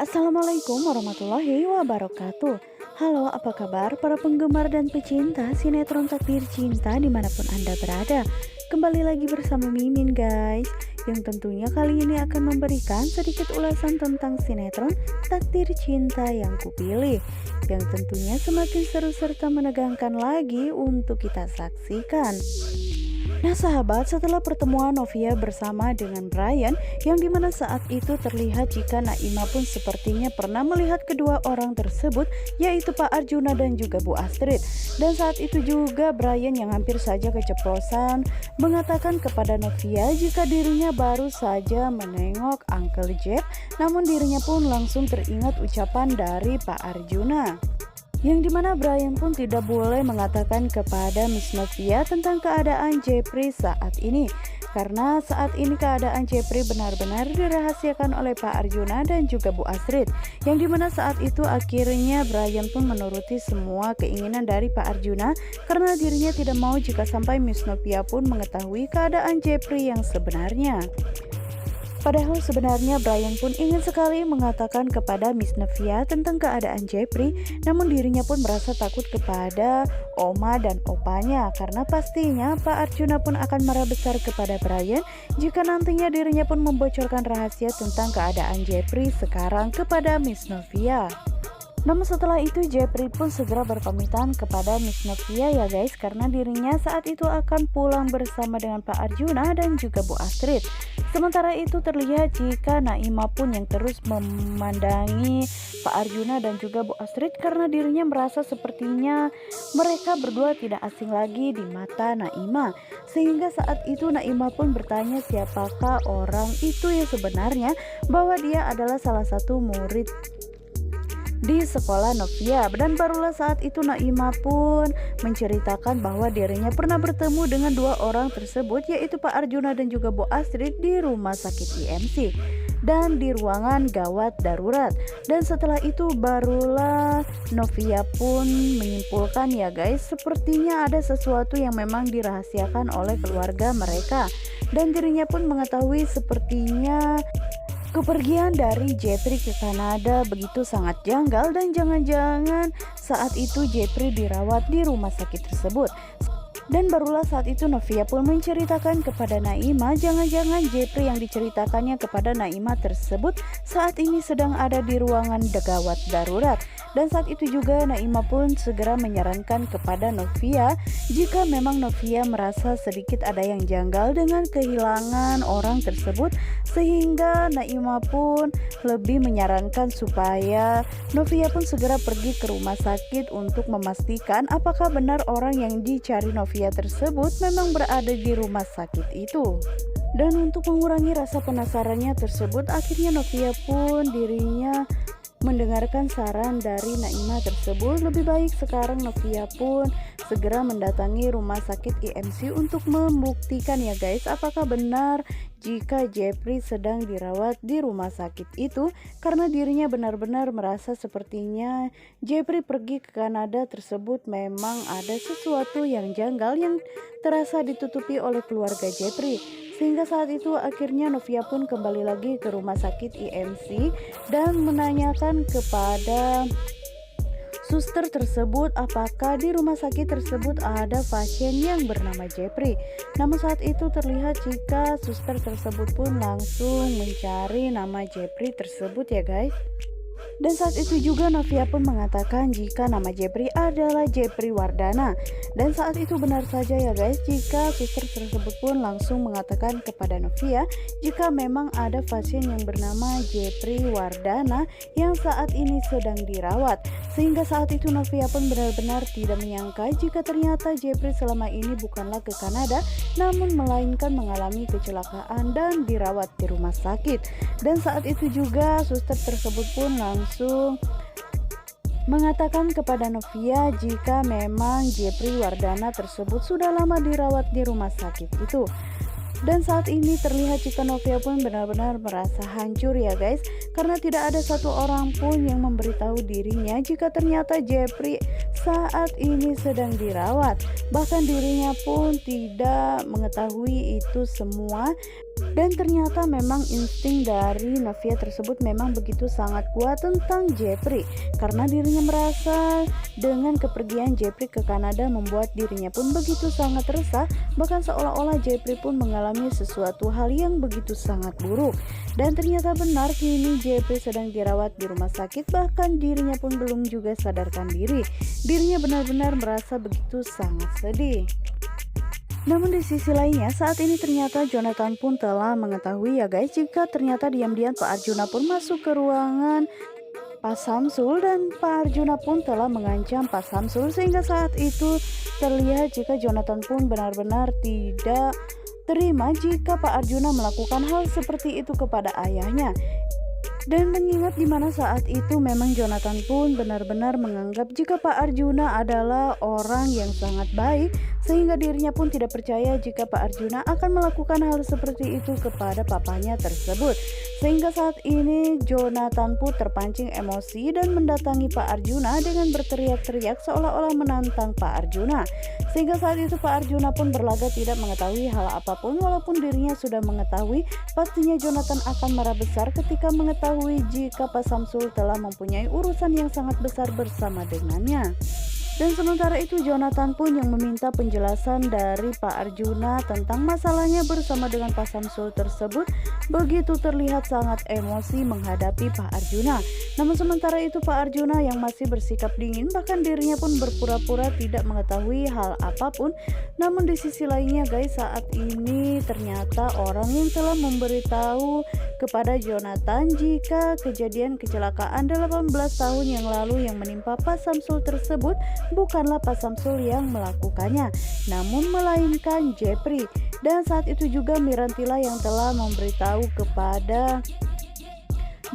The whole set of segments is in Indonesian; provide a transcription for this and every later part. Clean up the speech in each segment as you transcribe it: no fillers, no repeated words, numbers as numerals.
Assalamualaikum warahmatullahi wabarakatuh. Halo, apa kabar para penggemar dan pecinta sinetron Takdir Cinta dimanapun Anda berada? Kembali lagi bersama Mimin guys, yang tentunya kali ini akan memberikan sedikit ulasan tentang sinetron Takdir Cinta yang kupilih, yang tentunya semakin seru serta menegangkan lagi untuk kita saksikan. Nah sahabat, setelah pertemuan Novia bersama dengan Brian, yang dimana saat itu terlihat jika Naima pun sepertinya pernah melihat kedua orang tersebut, yaitu Pak Arjuna dan juga Bu Astrid. Dan saat itu juga Brian yang hampir saja keceplosan mengatakan kepada Novia jika dirinya baru saja menengok Uncle Jeff, namun dirinya pun langsung teringat ucapan dari Pak Arjuna, yang dimana Brian pun tidak boleh mengatakan kepada Miss Novia tentang keadaan Jeffrey saat ini, karena saat ini keadaan Jeffrey benar-benar dirahasiakan oleh Pak Arjuna dan juga Bu Astrid, yang dimana saat itu akhirnya Brian pun menuruti semua keinginan dari Pak Arjuna, karena dirinya tidak mau jika sampai Miss Novia pun mengetahui keadaan Jeffrey yang sebenarnya. Padahal sebenarnya Brian pun ingin sekali mengatakan kepada Miss Novia tentang keadaan Jeffrey, namun dirinya pun merasa takut kepada Oma dan Opanya, karena pastinya Pak Arjuna pun akan marah besar kepada Brian jika nantinya dirinya pun membocorkan rahasia tentang keadaan Jeffrey sekarang kepada Miss Novia. Namun setelah itu Jeffrey pun segera berpamitan kepada Miss Novia ya guys, karena dirinya saat itu akan pulang bersama dengan Pak Arjuna dan juga Bu Astrid. Sementara itu terlihat jika Naima pun yang terus memandangi Pak Arjuna dan juga Bu Astrid, karena dirinya merasa sepertinya mereka berdua tidak asing lagi di mata Naima. Sehingga saat itu Naima pun bertanya siapakah orang itu yang sebenarnya, bahwa dia adalah salah satu murid di sekolah Novia. Dan barulah saat itu Naima pun menceritakan bahwa dirinya pernah bertemu dengan dua orang tersebut, yaitu Pak Arjuna dan juga Bu Astrid di rumah sakit IMC dan di ruangan gawat darurat. Dan setelah itu barulah Novia pun menyimpulkan ya guys, sepertinya ada sesuatu yang memang dirahasiakan oleh keluarga mereka, dan dirinya pun mengetahui sepertinya kepergian dari Jeffrey ke Kanada begitu sangat janggal, dan jangan-jangan saat itu Jeffrey dirawat di rumah sakit tersebut. Dan barulah saat itu Novia pun menceritakan kepada Naima, jangan-jangan Jeffrey yang diceritakannya kepada Naima tersebut saat ini sedang ada di ruangan gawat darurat. Dan saat itu juga Naima pun segera menyarankan kepada Novia jika memang Novia merasa sedikit ada yang janggal dengan kehilangan orang tersebut, sehingga Naima pun lebih menyarankan supaya Novia pun segera pergi ke rumah sakit untuk memastikan apakah benar orang yang dicari Novia tersebut memang berada di rumah sakit itu. Dan untuk mengurangi rasa penasarannya tersebut, akhirnya Novia pun dirinya mendengarkan saran dari Naima tersebut. Lebih baik sekarang Novia pun segera mendatangi rumah sakit IMC untuk membuktikan ya guys, apakah benar jika Jeffrey sedang dirawat di rumah sakit itu, karena dirinya benar-benar merasa sepertinya Jeffrey pergi ke Kanada tersebut memang ada sesuatu yang janggal yang terasa ditutupi oleh keluarga Jeffrey. Sehingga saat itu akhirnya Novia pun kembali lagi ke rumah sakit IMC dan menanyakan kepada suster tersebut apakah di rumah sakit tersebut ada pasien yang bernama Jeffrey. Namun saat itu terlihat jika suster tersebut pun langsung mencari nama Jeffrey tersebut ya guys. Dan saat itu juga Novia pun mengatakan jika nama Jeffrey adalah Jeffrey Wardana. Dan saat itu benar saja ya guys, jika suster tersebut pun langsung mengatakan kepada Novia jika memang ada pasien yang bernama Jeffrey Wardana yang saat ini sedang dirawat. Sehingga saat itu Novia pun benar-benar tidak menyangka jika ternyata Jeffrey selama ini bukanlah ke Kanada, namun melainkan mengalami kecelakaan dan dirawat di rumah sakit. Dan saat itu juga suster tersebut pun langsung mengatakan kepada Novia jika memang Jeffrey Wardana tersebut sudah lama dirawat di rumah sakit itu. Dan saat ini terlihat jika Novia pun benar-benar merasa hancur ya guys, karena tidak ada satu orang pun yang memberitahu dirinya jika ternyata Jeffrey saat ini sedang dirawat. Bahkan dirinya pun tidak mengetahui itu semua. Dan ternyata memang insting dari Novia tersebut memang begitu sangat kuat tentang Jeffrey, karena dirinya merasa dengan kepergian Jeffrey ke Kanada membuat dirinya pun begitu sangat resah, bahkan seolah-olah Jeffrey pun mengalami sesuatu hal yang begitu sangat buruk. Dan ternyata benar, kini Jeffrey sedang dirawat di rumah sakit, bahkan dirinya pun belum juga sadarkan diri. Dirinya benar-benar merasa begitu sangat sedih. Namun di sisi lainnya, saat ini ternyata Jonathan pun telah mengetahui ya guys, jika ternyata diam-diam Pak Arjuna pun masuk ke ruangan Pak Samsul, dan Pak Arjuna pun telah mengancam Pak Samsul, sehingga saat itu terlihat jika Jonathan pun benar-benar tidak terima jika Pak Arjuna melakukan hal seperti itu kepada ayahnya. Dan mengingat dimana saat itu memang Jonathan pun benar-benar menganggap jika Pak Arjuna adalah orang yang sangat baik, sehingga dirinya pun tidak percaya jika Pak Arjuna akan melakukan hal seperti itu kepada papanya tersebut. Sehingga saat ini Jonathan pun terpancing emosi dan mendatangi Pak Arjuna dengan berteriak-teriak seolah-olah menantang Pak Arjuna. Sehingga saat itu Pak Arjuna pun berlagak tidak mengetahui hal apapun, walaupun dirinya sudah mengetahui pastinya Jonathan akan marah besar ketika mengetahui jika Pak Samsul telah mempunyai urusan yang sangat besar bersama dengannya. Dan sementara itu Jonathan pun yang meminta penjelasan dari Pak Arjuna tentang masalahnya bersama dengan Pak Samsul tersebut, begitu terlihat sangat emosi menghadapi Pak Arjuna. Namun sementara itu Pak Arjuna yang masih bersikap dingin, bahkan dirinya pun berpura-pura tidak mengetahui hal apapun. Namun di sisi lainnya guys, saat ini ternyata orang yang telah memberitahu kepada Jonathan jika kejadian kecelakaan 18 tahun yang lalu yang menimpa Pak Samsul tersebut bukanlah Pak Samsul yang melakukannya, namun melainkan Jeffrey. Dan saat itu juga Mirantila yang telah memberitahu kepada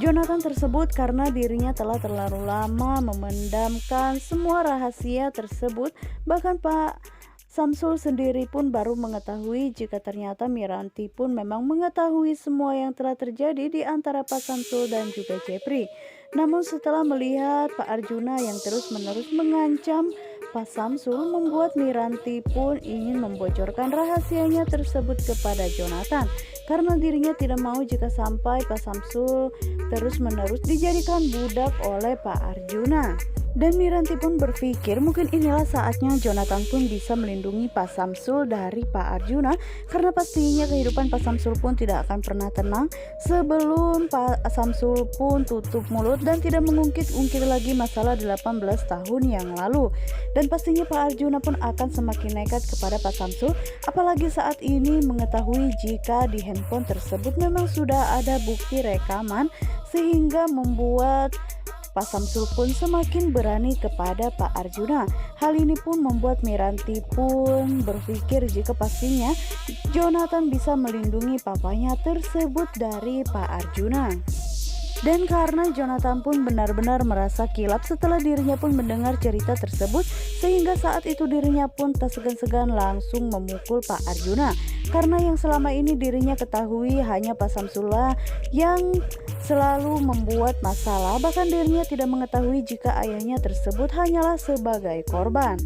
Jonathan tersebut, karena dirinya telah terlalu lama memendamkan semua rahasia tersebut. Bahkan Pak Samsul sendiri pun baru mengetahui jika ternyata Miranti pun memang mengetahui semua yang telah terjadi di antara Pak Samsul dan juga Jeffrey. Namun setelah melihat Pak Arjuna yang terus-menerus mengancam Pak Samsul, membuat Miranti pun ingin membocorkan rahasianya tersebut kepada Jonathan, karena dirinya tidak mau jika sampai Pak Samsul terus-menerus dijadikan budak oleh Pak Arjuna. Dan Miranti pun berpikir mungkin inilah saatnya Jonathan pun bisa melindungi Pak Samsul dari Pak Arjuna, karena pastinya kehidupan Pak Samsul pun tidak akan pernah tenang sebelum Pak Samsul pun tutup mulut dan tidak mengungkit-ungkit lagi masalah 18 tahun yang lalu. Dan pastinya Pak Arjuna pun akan semakin nekat kepada Pak Samsul, apalagi saat ini mengetahui jika di handphone tersebut memang sudah ada bukti rekaman, sehingga membuat Pak Samsul pun semakin berani kepada Pak Arjuna. Hal ini pun membuat Miranti pun berpikir jika pastinya Jonathan bisa melindungi papanya tersebut dari Pak Arjuna. Dan karena Jonathan pun benar-benar merasa kilap setelah dirinya pun mendengar cerita tersebut, sehingga saat itu dirinya pun tak segan-segan langsung memukul Pak Arjuna. Karena yang selama ini dirinya ketahui hanya Pak Samsullah yang selalu membuat masalah, bahkan dirinya tidak mengetahui jika ayahnya tersebut hanyalah sebagai korban.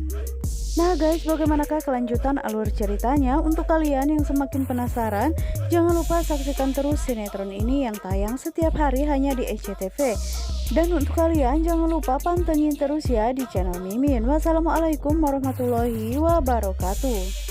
Nah guys, bagaimanakah kelanjutan alur ceritanya? Untuk kalian yang semakin penasaran, jangan lupa saksikan terus sinetron ini yang tayang setiap hari hanya di SCTV. Dan untuk kalian jangan lupa pantengin terus ya di channel Mimin. Wassalamualaikum warahmatullahi wabarakatuh.